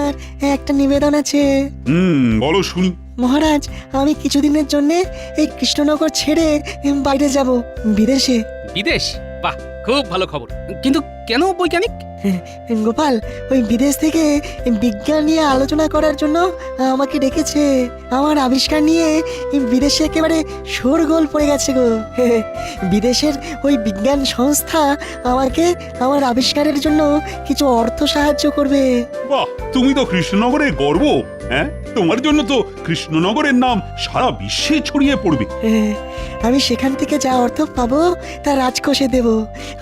আমার একটা নিবেদন আছে। বলো শুনি। মহারাজ, আমি কিছুদিনের জন্য এই কৃষ্ণনগর ছেড়ে বাইরে যাব, বিদেশে। বিদেশ? বাহ, খুব ভালো খবর। কিন্তু কেন বৈজ্ঞানিক? গোপাল, ওই বিদেশ থেকে বিজ্ঞান নিয়ে আলোচনা করার জন্য আমাকে ডেকেছে। আমার আবিষ্কার নিয়ে বিদেশে একেবারে শোরগোল পড়ে গেছে গো। বিদেশের ওই বিজ্ঞান সংস্থা আমাকে আমার আবিষ্কারের জন্য কিছু অর্থ সাহায্য করবে। বাহ, তুমি তো কৃষ্ণনগরের গর্ব। হ্যাঁ, তোমার জন্য তো কৃষ্ণনগরের নাম সারা বিশ্বে ছড়িয়ে পড়বে। আমি সেখান থেকে যা অর্থ পাবো তা রাজকোষে দেব।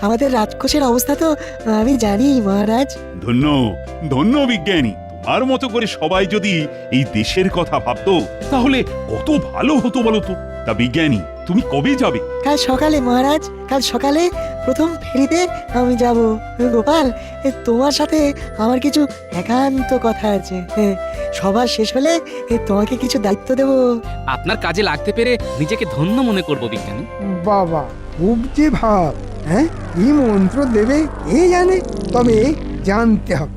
আমাদের রাজকোষের অবস্থা তো আমি জানি মহারাজ। ধন্য ধন্য বিজ্ঞানী। তোমার মতো করে সবাই যদি এই দেশের কথা ভাবতো তাহলে কত ভালো হতো বলো তো। তা বিজ্ঞানী, তুমি কবে যাবে? কাল সকালে মহারাজ, কাল সকালে প্রথম ফেরিতে আমি যাব। গোপাল, তোমার সাথে আমার কিছু একান্ত কথা আছে। সভা শেষ হলে তোমাকে কিছু দায়িত্ব দেব। আপনার কাজে লাগতে পেরে নিজেকে ধন্য মনে করব বিজ্ঞানী। বাবা, খুব যে ভাব। হ্যাঁ, কি মন্ত্র দেবে কে জানে, তবে জানতে হবে।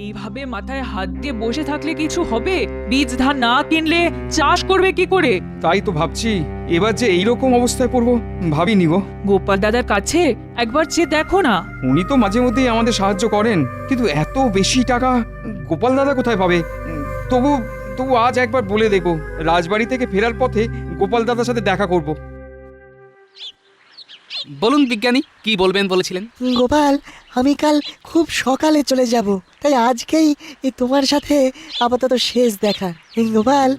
এইভাবে মাথায় হাত দিয়ে বসে থাকলে কিছু হবে? বীজ ধান না কিনলে চাষ করবে কি করে? তাই তো ভাবছি, এবার যে এইরকম অবস্থায় পড়বো ভাবিনি গো। গোপাল দাদার কাছে একবার চেয়ে দেখো না। উনি তো মাঝে মধ্যেই আমাদের সাহায্য করেন, কিন্তু এত বেশি টাকা গোপাল দাদা কোথায় পাবে? তবু তবু আজ একবার বলে দেখো, রাজবাড়ি থেকে ফেরার পথে গোপাল দাদার সাথে দেখা করব। বলুন বিজ্ঞানী, কি বলবেন বলেছিলেন? গোপাল, আমি কাল খুব সকালে চলে যাব, তাই আজকেই তোমার সাথে আপাতত শেষ দেখা। গোপাল,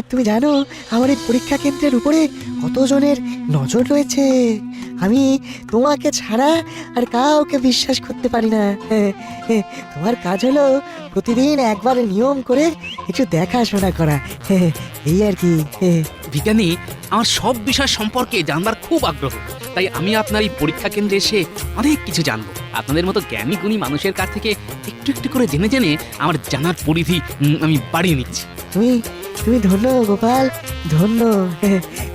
তুমি জানো আমার এই পরীক্ষা কেন্দ্রের উপরে কতজনের নজর রয়েছে। আমি তোমাকে ছাড়া আর কাউকে বিশ্বাস করতে পারি না। তোমার কাজ হলো প্রতিদিন একবার নিয়ম করে একটু দেখাশোনা করা, এই আর কি। বিজ্ঞানী, আমার সব বিষয় সম্পর্কে জানবার খুব আগ্রহ, তাই আমি আপনার এই পরীক্ষা কেন্দ্রে এসে অনেক কিছু জানবো। আপনাদের মতো জ্ঞানী গুণী মানুষের কাছ থেকে একটু একটু করে জেনে জেনে আমার জানার পরিধি আমি বাড়িয়ে নিচ্ছি। তুমি তুমি ধন্য গোপাল, ধন্য।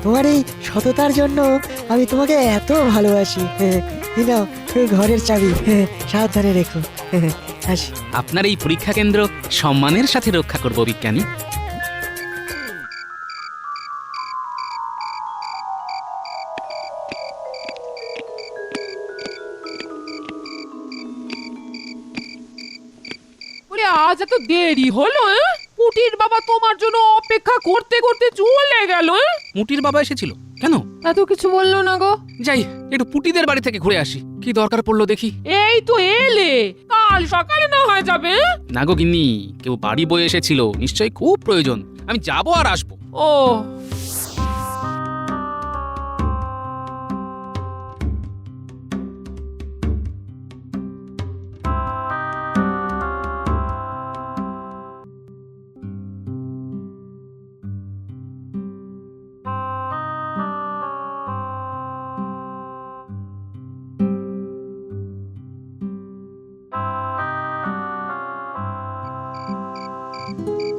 তোমার এই সততার জন্য আমি তোমাকে এত ভালোবাসি। নাও ঘরের চাবি, সাবধানে রেখো। আসি। আপনার এই পরীক্ষা কেন্দ্র সম্মানের সাথে রক্ষা করব বিজ্ঞানী। আজ এত দেরি হলো? পুটির বাবা তোমার জন্য অপেক্ষা করতে করতে চলে গেল। মুটির বাবা এসেছিল কেন? এত কিছু বললো না গো। যাই, একটু পুটিদের বাড়ি থেকে ঘুরে আসি, কি দরকার পড়লো দেখি। এই তো এলে, কাল সকালে না হয়ে যাবে? না গো গিন্নি, কেউ বাড়ি বয়ে এসেছিল, নিশ্চয়ই খুব প্রয়োজন। আমি যাবো আর আসবো। ও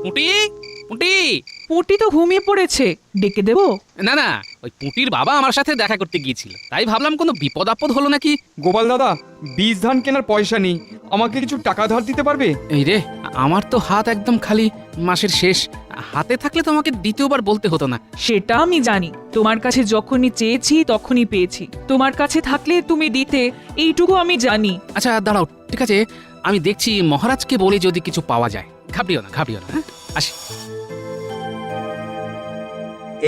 পুটি, পুটি। পুটি তো ঘুমিয়ে পড়েছে, ডেকে দেবো? না না, ওই পুটির বাবা আমার সাথে দেখা করতে গিয়েছিল, তাই ভাবলাম কোনো বিপদ আপদ হলো নাকি। গোপাল দাদা, বীজ ধান কেনার পয়সা নেই, আমাকে কিছু টাকা ধার দিতে পারবে? এই রে, আমার তো হাত একদম খালি, মাসের শেষ। হাতে থাকলে তো আমাকে দ্বিতীয়বার বলতে হতো না। সেটা আমি জানি, তোমার কাছে যখনই চেয়েছি তখনই পেয়েছি। তোমার কাছে থাকলে তুমি দিতে, এইটুকু আমি জানি। আচ্ছা দাঁড়াও, ঠিক আছে, আমি দেখছি মহারাজকে বলে যদি কিছু পাওয়া যায়। ঘাবড়িও না, ঘাবড়িও না। হ্যাঁ, আসি।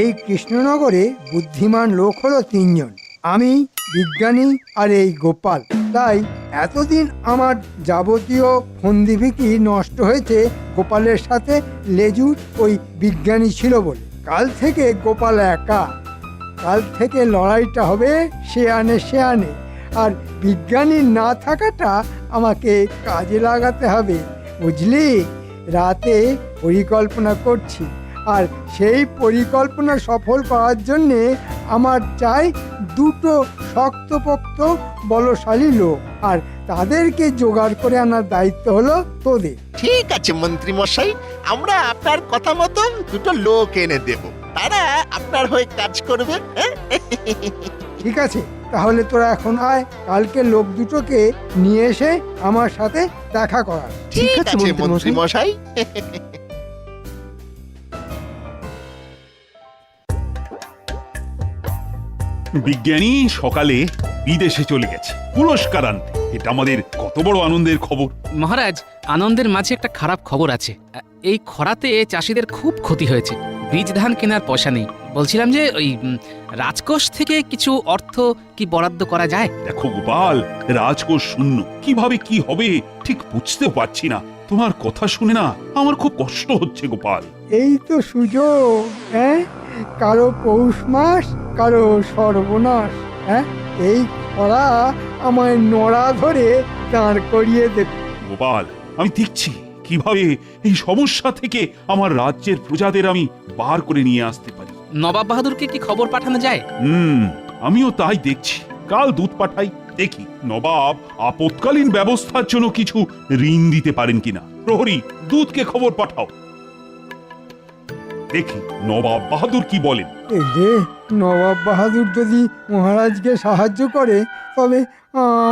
এই কৃষ্ণনগরে বুদ্ধিমান লোক হলো তিনজন, আমি, বিজ্ঞানী আর এই গোপাল। তাই এতদিন আমার যাবতীয় ফন্দিফিকি নষ্ট হয়েছে গোপালের সাথে লেজুর ওই বিজ্ঞানী ছিল বলে। কাল থেকে গোপাল একা, কাল থেকে লড়াইটা হবে সে আনে। আর বিজ্ঞানী না থাকাটা আমাকে কাজে লাগাতে হবে, বুঝলি? রাতে পরিকল্পনা করছি, আর সেই পরিকল্পনা সফল করার জন্যে আমার চাই দুটো শক্তপোক্ত বলশালী লোক, আর তাদেরকে জোগাড় করে আনার দায়িত্ব হলো তোদের। ঠিক আছে মন্ত্রী মশাই, আমরা আপনার কথা মতো দুটো লোক এনে দেব, তারা আপনার হয়ে কাজ করবে। ঠিক আছে, তাহলে তোরা এখন আয়, কালকে লোক দুটোকে নিয়ে এসে আমার সাথে দেখা করা। ঠিক আছে মন্ত্রী মশাই। বিজ্ঞানী সকালে বিদেশে চলে গেছে পুরস্কার আনতে। এটা আমাদের কত বড় আনন্দের খবর। মহারাজ, আনন্দের মাঝে একটা খারাপ খবর আছে। এই খরাতে চাষিদের খুব ক্ষতি হয়েছে। বীজ ধান কেনার পয়সা নেই। বলছিলাম যে ওই রাজকোষ থেকে কিছু অর্থ কি বরাদ্দ করা যায়? দেখো গোপাল, রাজকোষ শূন্য, কিভাবে কি হবে ঠিক বুঝতেও পারছি না। তোমার কথা শুনে না আমার খুব কষ্ট হচ্ছে গোপাল। এই তো সুযোগ, হ্যাঁ, কারো পৌষ মাস, কারো সর্বনাশ। হ্যাঁ, এই খরা আমায় নড়া ধরে দাঁড় করিয়ে দেবে। গোপাল, আমি দেখছি কিভাবে এই সমস্যা থেকে আমার রাজ্যের প্রজাদের আমি বার করে নিয়ে আসতে পারি। নবাব বাহাদুরকে কি খবর পাঠানো যায়? আমিও তাই দেখছি। কাল দুধ পাঠাই, দেখি নবাব আপৎকালীন ব্যবস্থার জন্য কিছু ঋণ দিতে পারেন কিনা। প্রহরী, দুধকে খবর পাঠাও, দেখি নবাব বাহাদুর কি বলেন। এই যে নবাব বাহাদুর যদি মহারাজকে সাহায্য করে, তবে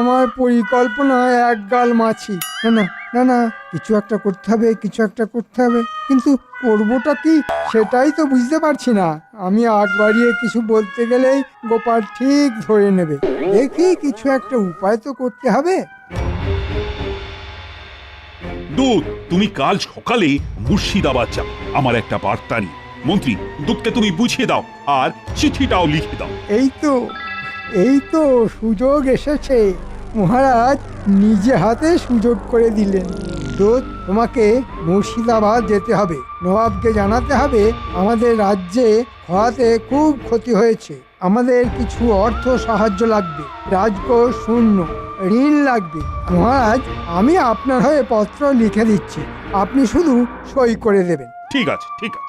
আমার পরিকল্পনা একগাল মাছি। না না না না, কিছু একটা করতে হবে, কিছু একটা করতে হবে, কিন্তু করবোটা কি সেটাই তো বুঝতে পারছি না। আমি আগ বাড়িয়ে কিছু বলতে গেলেই গোপাল ঠিক ধরে নেবে। দেখি কিছু একটা উপায় তো করতে হবে। দুধ, তুমি কাল সকালে মুর্শিদাবাদ যাও আমার একটা বার্তা নিয়ে। মন্ত্রী, দুধকে তুমি বুঝিয়ে দাও আর চিঠিটাও লিখে দাও। এই তো সুযোগ এসেছে। মহারাজ নিজে হাতে সুযোগ করে দিলেন। দূত, তোমাকে মুর্শিদাবাদ যেতে হবে। নবাবকে জানাতে হবে আমাদের রাজ্যে খরাতে খুব ক্ষতি হয়েছে, আমাদের কিছু অর্থ সাহায্য লাগবে, রাজকোষ শূন্য, ঋণ লাগবে। মহারাজ, আমি আপনার হয়ে পত্র লিখে দিচ্ছি, আপনি শুধু সই করে দেবেন। ঠিক আছে, ঠিক আছে।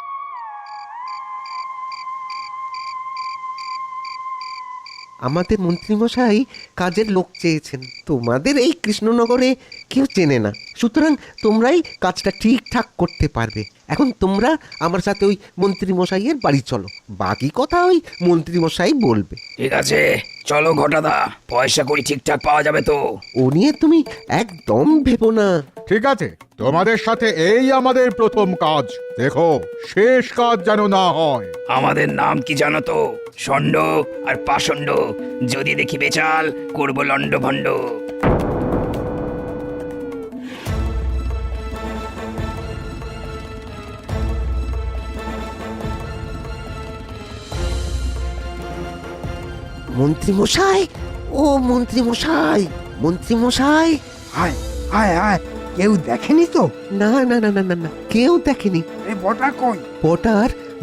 আমাদের মন্ত্রীমশাই কাজের লোক চেয়েছেন। তোমাদের এই কৃষ্ণনগরে কেউ চেনে না, সুতরাং তোমরাই কাজটা ঠিকঠাক করতে পারবে। এখন তোমরা আমার সাথে ওই মন্ত্রীমশাইয়ের বাড়ি চলো, বাকি কথা ওই মন্ত্রীমশাই বলবে। ঠিক আছে, চলো ঘটাদা, পয়সা করি ঠিকঠাক পাওয়া যাবে তো? ও নিয়ে তুমি একদম ভেবো না। ঠিক আছে, তোমাদের সাথে এই আমাদের প্রথম কাজ, দেখো শেষ কাজ যেন না হয়। আমাদের নাম কি জানো তো? ষণ্ড আর পাষণ্ড। যদি দেখি বেচাল, করবো লন্ড ভণ্ড। মন্ত্রীমশাই, ও মন্ত্রীমশাই, মন্ত্রীমশাই। আয় আয় আয়, কেউ দেখেনি তো? না না না না না না, কেউ দেখেনি। এই বটা কই?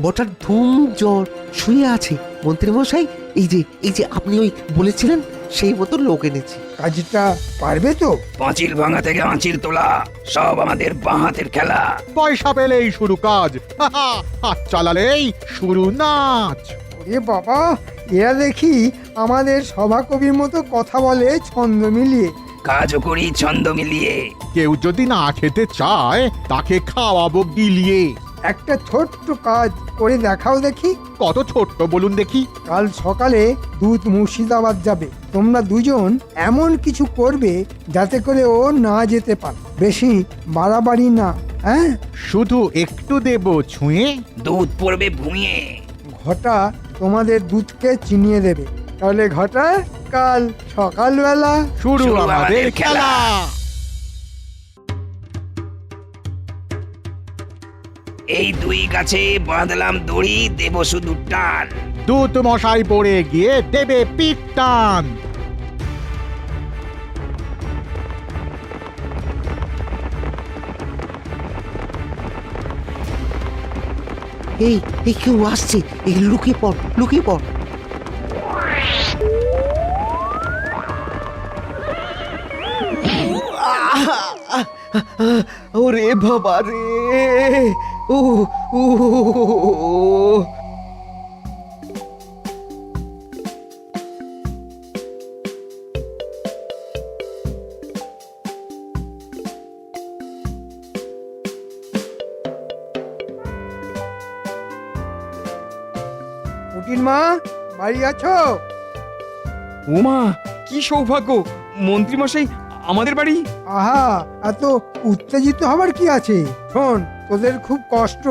বটার ধুম জ্বর শুয়ে আছে। মন্ত্রীমশাই, এই যে আপনি ওই বলেছিলেন সেই মতো লোক এনেছি। কাজটা পারবে তো? পাঁচিল ভাঙা থেকে আঁচিল তোলা, সব আমাদের বাঁ হাতের খেলা। পয়সা পেলেই শুরু কাজ, হাত চালালেই শুরু নাচ। এ বাবা, এরা দেখি আমাদের সভাকবির মতো কথা বলে ছন্দ মিলিয়ে। কাজও করি ছন্দ মিলিয়ে। কেউ যদি না খেতে চায় তাকে খাওয়াবো গিলিয়ে। একটা ছোট্ট কাজ করে দেখাও দেখি। কত ছোট্ট বলুন দেখি? কাল সকালে দুধ মুর্শিদাবাদ যাবে, তোমরা দুজন এমন কিছু করবে যাতে করে ও না যেতে পারে। বেশি বাড়াবাড়ি না, হ্যাঁ? শুধু একটু দেব ছুঁয়ে, দুধ পড়বে ভুঁয়ে। ঘটা তোমাদের দুধকে চিনিয়ে দেবে। তাহলে ঘটা, কাল সকালবেলা শুরু আমাদের খেলা। এই দুই গাছে বাঁধলাম দড়ি, দেব শুধু টান। দুধ মশাই পড়ে গিয়ে দেবে পিঠ টান। এই কেউ আসছে, এই লুকিয়ে পড়, লুকিয়ে পড়। ওরে বাবা রে, ও ও পুটির মা, বাড়ি আছো? ওমা, কি সৌভাগ্য! মন্ত্রীমশাই আমাদের বাড়ি। আহা, এত উত্তেজিত হবার কি আছে? শোন, তোদের খুব কষ্ট,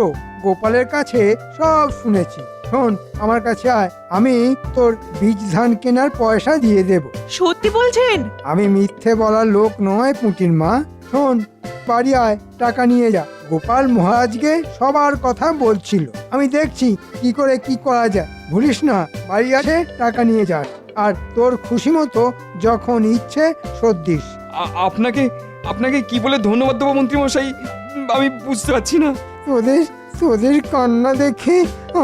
গোপালের কাছে সব শুনেছি। শোন, আমার কাছে আয়, আমি তোর বীজ ধান কেনার পয়সা দিয়ে দেব। সত্যি বলছেন? আমি মিথ্যে বলার লোক নয় পুঁটির মা। শোন, বাড়ি আয়, টাকা নিয়ে যা। গোপাল মহারাজকে সবার কথা বলছিল, আমি দেখছি কি করে কি করা যায়। ভুলিস না, বাড়ি আসে টাকা নিয়ে যাস, আর তোর খুশি মতো যখন ইচ্ছে শোধ দিস। আপনাকে আপনাকে কি বলে ধন্যবাদ দেবো মন্ত্রীমশাই, আমি বুঝতে পারছি না। তোদের তোদের কান্না দেখে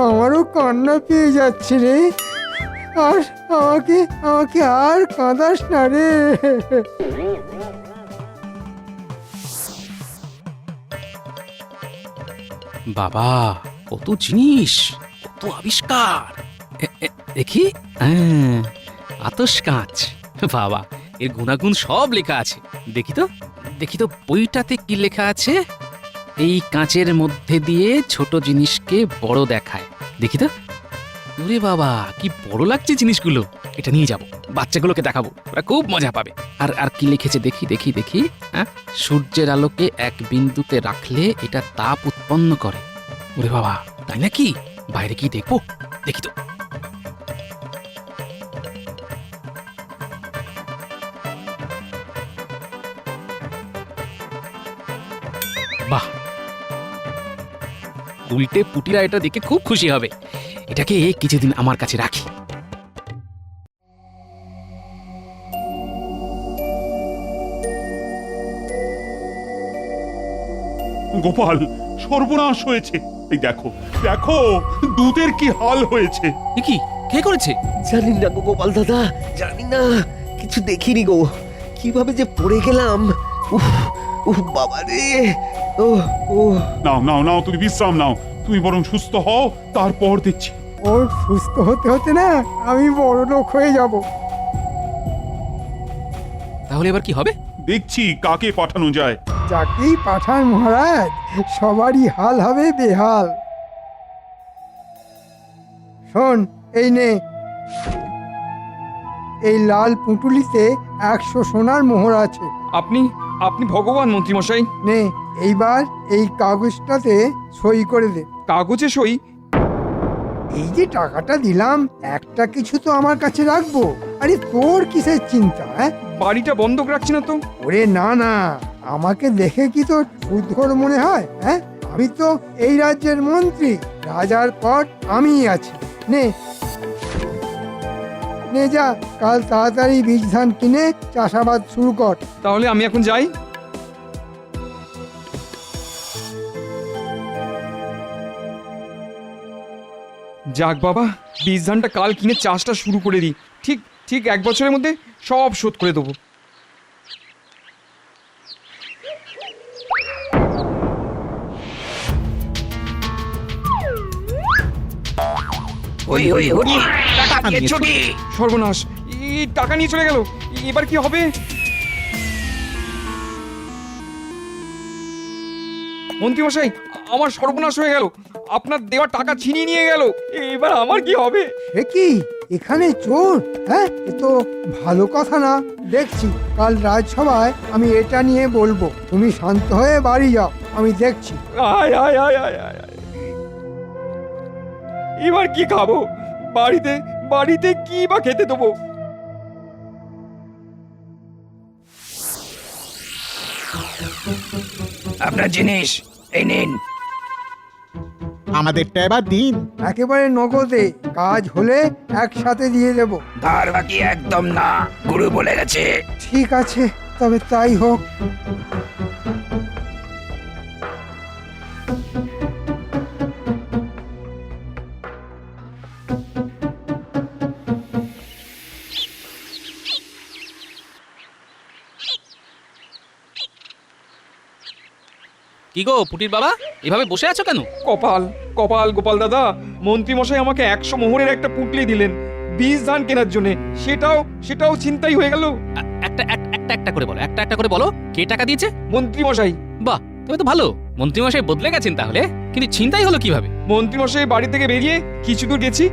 আমারও কান্না পেয়ে যাচ্ছে রে। আর আমাকে আমাকে আর কাঁদাস না রে। বাবা, কত জিনিস, কত আবিষ্কার! দেখি, হ্যাঁ, আতস কাঁচ। বাবা, এর গুণাগুণ সব লেখা আছে। দেখি তো, দেখি তো বইটাতে কি লেখা আছে। এই কাঁচের মধ্যে দিয়ে ছোট জিনিসকে বড় দেখায়। দেখি তো, ওরে বাবা, কি বড় লাগছে জিনিসগুলো। এটা নিয়ে যাব, বাচ্চাগুলোকে দেখাবো, ওরা খুব মজা পাবে। আর আর কি লিখেছে দেখি দেখি দেখি। হ্যাঁ, সূর্যের আলোকে এক বিন্দুতে রাখলে এটা তাপ উৎপন্ন করে। ওরে বাবা, তাই নাকি? বাইরে কি দেখবো, দেখি তো। বাহ, উল্টে পুটিরা এটা দেখে খুব খুশি হবে। এটাকে কিছুদিন আমার কাছে রাখি। গোপাল, সর্বনাশ হয়েছে। এই দেখো দেখো, দুধের কি হাল হয়েছে। এ কি, কে করেছে? জানি না গো গোপাল দাদা, জানি না, কিছু দেখিনি গো, কিভাবে যে পড়ে গেলাম। উফ উফ বাবা রে। ও ও নাও নাও নাও, তুমি বিশ্রাম নাও। তুমি বরং সুস্থ হও, তারপর দেখছি। ওর সুস্থ হতে হতে না আমি বড় লোক হয়ে যাব। তাহলে এবার কি হবে? দেখছি কাকে পাঠানো যায়। যাকেই পাঠান মহারাজ, সবারই হাল হবে বেহাল। শোন, এই নে, এই লাল পুঁটুলিতে 100 সোনার মোহর আছে। আপনি আপনি ভগবান মন্ত্রীমশাই। নে, এইবার এই কাগজটাতে সই করে দে। কাগজে সই? এই যে টাকাটা দিলাম, একটা কিছু তো আমার কাছে রাখবো। আরে তোর কিসের চিন্তা? হ্যাঁ, বাড়িটা বন্ধক রাখছি না তো। ওরে না না, আমাকে দেখে কি তোর সুদঘর মনে হয়? হ্যাঁ, আমি তো এই রাজ্যের মন্ত্রী, রাজার পর আমিই আছি। নে নে, যা, কাল তাড়াতাড়ি বীজ ধান কিনে চাষাবাদ শুরু কর। তাহলে আমি এখন যাই। যাক বাবা, বীজ ধানটা কাল কিনে চাষটা শুরু করে দিই। ঠিক ঠিক 1 বছরের মধ্যে সব শোধ করে দেবো। ওই ওই ওই টাকা নিয়ে ছুটি। সর্বনাশ, এই টাকা নিয়ে চলে গেল। এবার কি হবে? মন্ত্রীমশাই, আমার সর্বনাশ হয়ে গেল। আপনার দেওয়া টাকা ছিনিয়ে নিয়ে গেল। এবার আমার কি হবে? এ কি, এখানে চোর? হ্যাঁ, এ তো ভালো কথা না। দেখছি কাল রাজসভায় আমি এটা নিয়ে বলবো। তুমি শান্ত হয়ে বাড়ি যাও, আমি দেখছি। আয় আয় আয় আয় আয় আয়। এবার কি খাবো? বাড়িতে বাড়িতে কি বা খেতে দেবো? আপনার জিনিস এই নিন। আমাদেরটা এবার দিন। একেবারে নগদে, কাজ হলে একসাথে দিয়ে দেব। ধার বাকি একদম না, গুরু বলে গেছে। ঠিক আছে, তবে তাই হোক। কি গো পুটির বাবা, এভাবে বসে আছো কেন? কপাল কপাল গোপাল দাদা, মন্ত্রীমশাই আমাকে 100 মোহরের একটা পুঁটলি দিলেন বীজ ধান কেনার জন্য। সেটাও চিন্তাই হয়ে গেল। একটা একটা একটা করে বলো, একটা একটা করে বলো, কে টাকা দিয়েছে? মন্ত্রীমশাই। বাহ, তবে তো ভালো। মন্ত্রীমশাই বদলে গেছেন তাহলে, কিন্তু ছিনতাই হলো কিভাবে? মন্ত্রীমশাই বাড়ি থেকে বেরিয়ে কিছু দূর গেছি,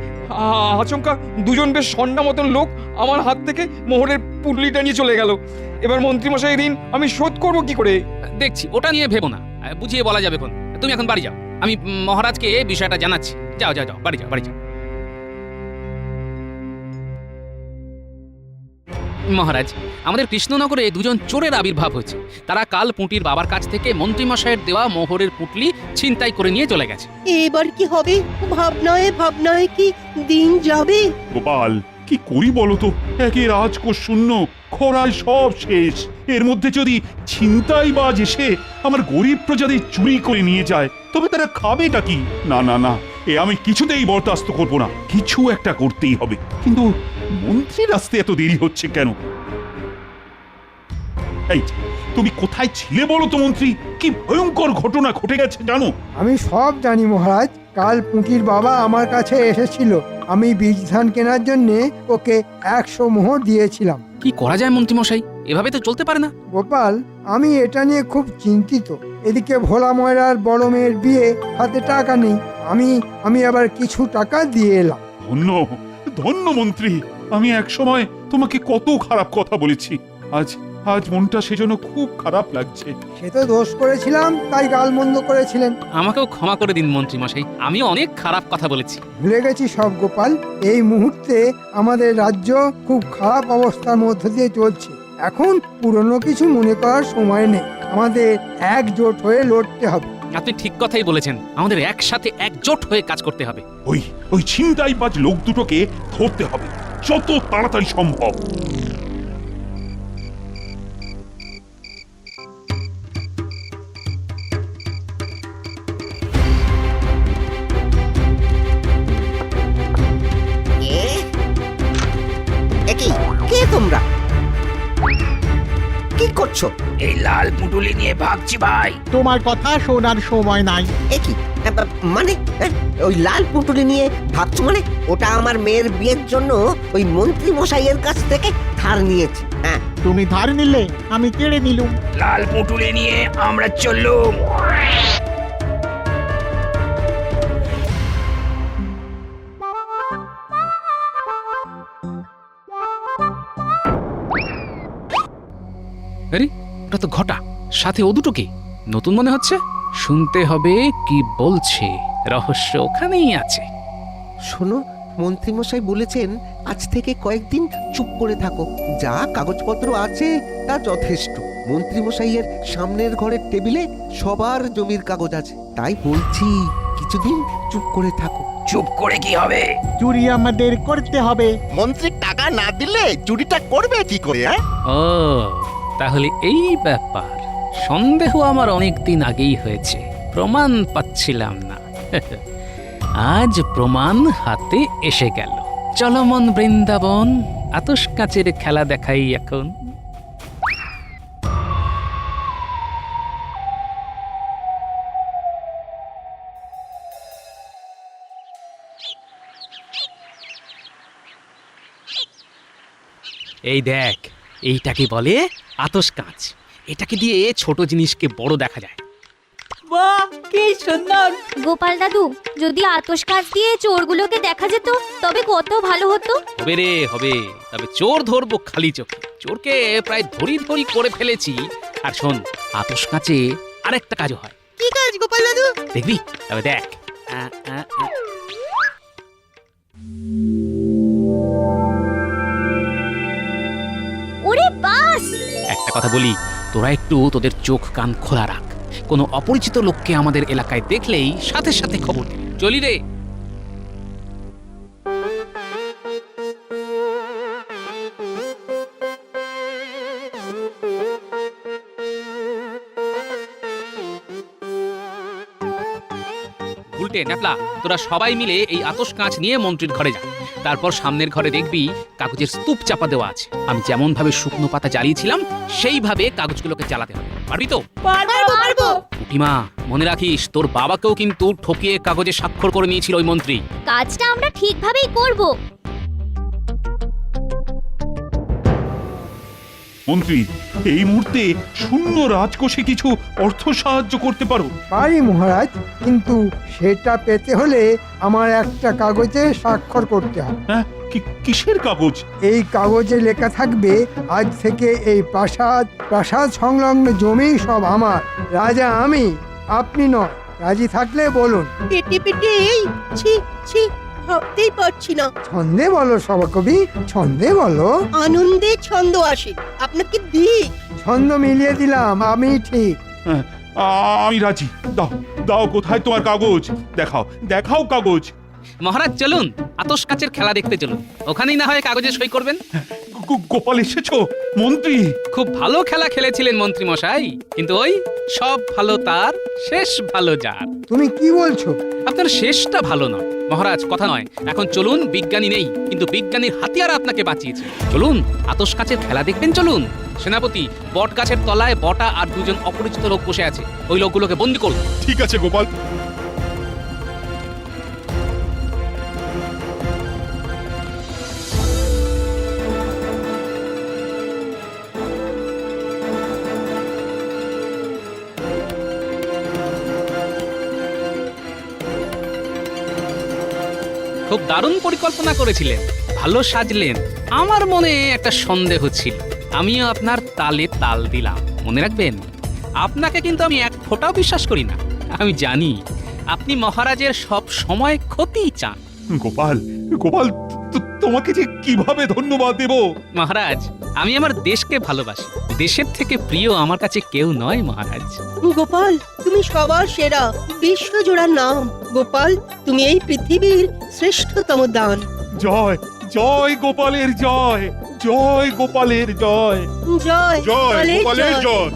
আচমকা দুজন বেশ সন্না মতন লোক আমার হাত থেকে মোহরের পুটলিটা নিয়ে চলে গেল। এবার মন্ত্রীমশাই ঋণ আমি শোধ করবো কি করে? দেখছি, ওটা নিয়ে ভেবো না, বুঝিয়ে বলা যাবে কোন। তুমি এখন বাড়ি যাও, আমি মহারাজকে বিষয়টা জানাচ্ছি। যাও যাও যাও, বাড়ি যাও, বাড়ি যাও। মহারাজ, আমাদের কৃষ্ণনগরে দুজন চোরের আবির্ভাব হয়েছে। তারা কাল পুঁটির বাবার কাছ থেকে মন্ত্রীমশাইয়ের দেওয়া মোহরের পুঁটলি ছিনতাই করে নিয়ে চলে গেছে। এবার কি হবে? ভাবনায় ভাবনায় কি দিন যাবে। গোপাল, কি করি বলো তো? একে রাজকোষ শূন্য, খরায় সব শেষ। এর মধ্যে যদি ছিনতাইবাজ এসে আমার গরিব প্রজাদের চুরি করে নিয়ে যায়, তবে তারা খাবেটা কি? না না না, এ আমি কিছুতেই বরদাস্ত করব না। কিছু একটা করতেই হবে। কিন্তু মন্ত্রীর আসতে এত দেরি হচ্ছে কেন? এই, তুমি কোথায় ছিলে বলো তো মন্ত্রী? কি ভয়ঙ্কর ঘটনা ঘটে গেছে জানো? আমি সব জানি মহারাজ। কাল পুঁটির বাবা আমার কাছে এসেছিল। আমি বীজ ধান কেনার জন্য ওকে 100 মোহর দিয়েছিলাম। কি করা যায় মন্ত্রীমশাই? এভাবে তো চলতে পারে না। গোপাল, আমি এটা নিয়ে খুব চিন্তিত। এদিকে ভোলা ময়রার বড় মেয়ের বিয়ে, হাতে টাকা নেই। আমি আবার কিছু টাকা দিয়ে এলাম। ধন্য ধন্য মন্ত্রী, আমি এক সময় তোমাকে কত খারাপ কথা বলেছি। আজ মনটা সেজন্য খুব খারাপ লাগছে। সে তো দোষ করেছিলাম, তাই গালমন্দ করেছিলেন। আমাকেও ক্ষমা করে দিন মন্ত্রীমশাই, আমিও অনেক খারাপ কথা বলেছি। ভুলে গেছি সব গোপাল। এই মুহূর্তে আমাদের রাজ্য খুব খারাপ অবস্থার মধ্য দিয়ে চলছে। এখন পুরনো কিছু মনে করার সময় নেই। আমাদের একজোট হয়ে লড়তে হবে। আপনি ঠিক কথাই বলেছেন, আমাদের একসাথে একজোট হয়ে কাজ করতে হবে। ওই ছিনতাইবাজ লোক দুটোকে ধরতে হবে যত তাড়াতাড়ি সম্ভব। কে তোমরা? কি করছো? এই লাল পুটুলি নিয়ে ভাগছি ভাই। তোমার কথা শোনার সময় নাই। একই মানে ওই লাল পুটুলি নিয়ে ভাবছো মানে? ওটা আমার মেয়ের বিয়ের জন্য ওই মন্ত্রী মশাইয়ের কাছ থেকে ধার নিয়েছি। হ্যাঁ, তুমি ধার নিলে, আমি কেড়ে নিলুম। লাল পুটুলি নিয়ে আমরা চললুম। আরে, ওটা তো ঘটা, সাথে ও দুটোকে নতুন মনে হচ্ছে। শুনতে হবে কি বলছে, রহস্য ওখানেই আছে। শোনো, মন্ত্রীমশাই বলেছেন আজ থেকে কয়েকদিন চুপ করে থাকো। যা কাগজপত্র আছে তা যথেষ্ট। মন্ত্রীমশাইয়ের সামনের ঘরের টেবিলে সবার জমির কাগজ আছে। তাই বলছি কিছুদিন চুপ করে থাকো। চুপ করে কি হবে? চুরি আমাদের করতে হবে। মন্ত্রী টাকা না দিলে চুরিটা করবে কি করে? ও, তাহলে এই ব্যাপার। সন্দেহ আমার অনেক দিন আগেই হয়েছে, প্রমাণ পাচ্ছিলাম না। আজ প্রমাণ হাতে এসে গেল। চলমন বৃন্দাবন, আতশ কাচের খেলা দেখাই এখন। এই দেখ, এইটাকে বলে আতশ কাঁচ। এটাকে দিয়ে ছোট জিনিসকে বড় দেখা যায়। বাহ, কি সুন্দর! গোপাল দাদু, যদি আতশ কাঁচ দিয়ে চোরগুলোকে দেখা যেত তবে কত ভালো হতো। হবে রে, হবে। তবে চোর ধরবো খালি চোখে। চোরকে প্রায় ধরি ধরি করে ফেলেছি। আর শোন, আতশ কাঁচে আরেকটা কাজও হয়। কি কাজ গোপাল দাদু? দেখবি? তবে দেখ। ওরে বাস! একটা কথা বলি, তোরা একটু তোদের চোখ কান খোলা রাখ। কোনো অপরিচিত লোককে আমাদের এলাকায় দেখলেই সাথে সাথে খবর দিবি। চলি রে। উল্টে ন্যাপলা, তোরা সবাই মিলে এই আতশ কাঁচ নিয়ে মন্ত্রীর ঘরে যা। তারপর সামনের ঘরে দেখবি কাগজের স্তূপ চাপা দেওয়া আছে। আমি যেমন ভাবে শুকনো পাতা জ্বালিয়েছিলাম সেইভাবে কাগজগুলোকে জ্বালাতে হবে। পারবি তো? পারবো। উঠিমা, মনে রাখিস তোর বাবাকেও কিন্তু ঠকিয়ে কাগজে স্বাক্ষর করে নিয়েছিল ওই মন্ত্রী। কাজটা আমরা ঠিকভাবেই করব। মন্ত্রী, এই মুহূর্তে শূন্য রাজকোষে কিছু অর্থ সাহায্য করতে পারো? পারি মহারাজ, কিন্তু সেটা পেতে হলে আমার একটা কাগজে স্বাক্ষর করতে হবে। হ্যাঁ, কিসের কাগজ? এই কাগজে লেখা থাকবে আজ থেকে এই প্রাসাদ সংলগ্ন জমি সব আমার, রাজা আমি, আপনি নয়। রাজি থাকলে বলুন। পেটে পেটে এই ছি ছি ভাবতেই পারছি না। ছন্দে বলো সভাকবি, ছন্দে বলো। আনন্দে ছন্দ আসে, আপনাকে দিই। ছন্দ মিলিয়ে দিলাম, আমি ঠিক। হ্যাঁ, আমি রাজি। দাও দাও, কোথায় তোমার কাগজ? দেখাও দেখাও কাগজ। মহারাজ চলুন, আতশ কাচের খেলা দেখতে চলুন, ওখানেই না হয় কাগজে সই করবেন। গোপাল এসেছো? মন্ত্রী, খুব ভালো খেলা খেলেছিলেন মন্ত্রী মশাই, কিন্তু ওই সব ভালো তার, শেষ ভালো যার। তুমি কি বলছো? আপনার শেষটা ভালো নয় মহারাজ, কথা নয়। এখন চলুন, বিজ্ঞানী নেই, কিন্তু বিজ্ঞানীর হাতিয়ার আপনাকে বাঁচিয়েছে। চলুন, আতশ কাচের খেলা দেখবেন চলুন। সেনাপতি, বট গাছের তলায় বটা আর দুজন অপরিচিত লোক বসে আছে, ওই লোকগুলোকে বন্দি করুন। ঠিক আছে গোপাল। খুব দারুণ পরিকল্পনা করেছিলেন, ভালো সাজলেন। আমার মনে একটা সন্দেহ ছিল, আমিও আপনার তালে তাল দিলাম। মনে রাখবেন, আপনাকে কিন্তু আমি এক ফোঁটাও বিশ্বাস করি না। আমি জানি আপনি মহারাজের সব সময় ক্ষতি চান। গোপাল, গোপাল, তোমাকে যে কিভাবে ধন্যবাদ দেব? মহারাজ, আমি আমার দেশকে ভালোবাসি, দেশের থেকে প্রিয় আমার কাছে কেউ নয় মহারাজ। গোপাল, তুমি সবার সেরা, বিশ্বজোড়ার নাম। গোপাল, তুমি এই পৃথিবীর শ্রেষ্ঠতম দান। জয় জয় গোপালের জয়, জয় গোপালের জয়, জয় জয় গোপালের জয়।